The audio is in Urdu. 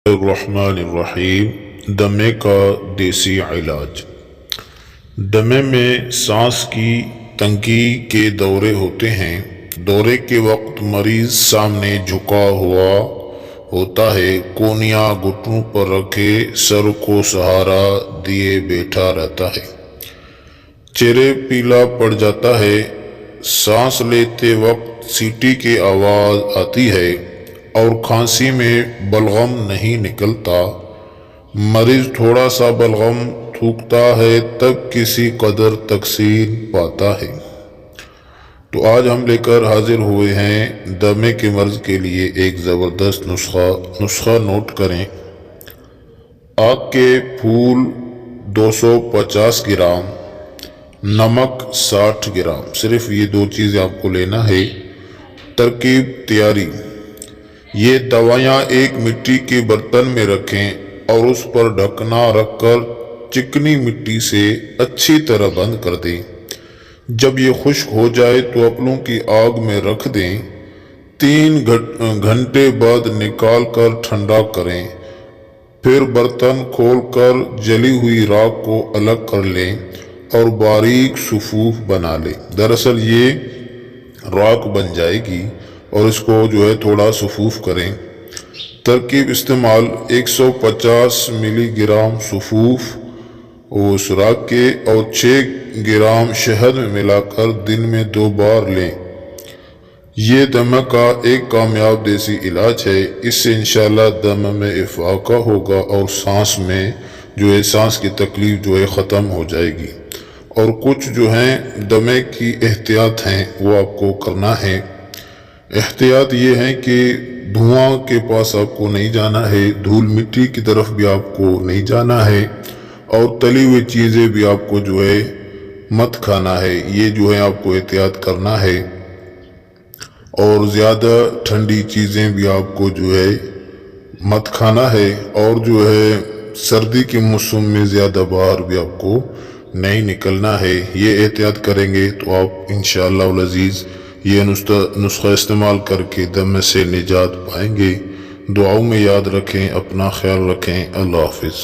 الرحمن الرحیم۔ دمے کا دیسی علاج۔ دمے میں سانس کی تنگی کے دورے ہوتے ہیں۔ دورے کے وقت مریض سامنے جھکا ہوا ہوتا ہے، کونیاں گھٹنوں پر رکھے سر کو سہارا دیے بیٹھا رہتا ہے، چہرہ پیلا پڑ جاتا ہے، سانس لیتے وقت سیٹی کی آواز آتی ہے اور کھانسی میں بلغم نہیں نکلتا۔ مریض تھوڑا سا بلغم تھوکتا ہے تب کسی قدر تکسیر پاتا ہے۔ تو آج ہم لے کر حاضر ہوئے ہیں دمے کے مرض کے لیے ایک زبردست نسخہ نوٹ کریں۔ آگ کے پھول 250 گرام، نمک 60 گرام، صرف یہ دو چیزیں آپ کو لینا ہے۔ ترکیب تیاری: یہ دوائیاں ایک مٹی کے برتن میں رکھیں اور اس پر ڈھکنا رکھ کر چکنی مٹی سے اچھی طرح بند کر دیں۔ جب یہ خشک ہو جائے تو اپلوں کی آگ میں رکھ دیں۔ 3 گھنٹے بعد نکال کر ٹھنڈا کریں، پھر برتن کھول کر جلی ہوئی راکھ کو الگ کر لیں اور باریک صفوف بنا لیں۔ دراصل یہ راکھ بن جائے گی اور اس کو تھوڑا صفوف کریں۔ ترکیب استعمال: 150 ملی گرام صفوف اس راکھ کے اور 6 گرام شہد میں ملا کر دن میں 2 بار لیں۔ یہ دمے کا ایک کامیاب دیسی علاج ہے۔ اس سے انشاءاللہ دمے میں افاقہ ہوگا اور سانس میں سانس کی تکلیف ختم ہو جائے گی۔ اور کچھ دمے کی احتیاط ہیں وہ آپ کو کرنا ہے۔ احتیاط یہ ہے کہ دھواں کے پاس آپ کو نہیں جانا ہے، دھول مٹی کی طرف بھی آپ کو نہیں جانا ہے، اور تلی ہوئی چیزیں بھی آپ کو مت کھانا ہے۔ یہ آپ کو احتیاط کرنا ہے، اور زیادہ ٹھنڈی چیزیں بھی آپ کو مت کھانا ہے، اور سردی کے موسم میں زیادہ باہر بھی آپ کو نہیں نکلنا ہے۔ یہ احتیاط کریں گے تو آپ انشاءاللہ العزیز یہ نسخہ استعمال کر کے دمے سے نجات پائیں گے۔ دعاؤں میں یاد رکھیں، اپنا خیال رکھیں۔ اللہ حافظ۔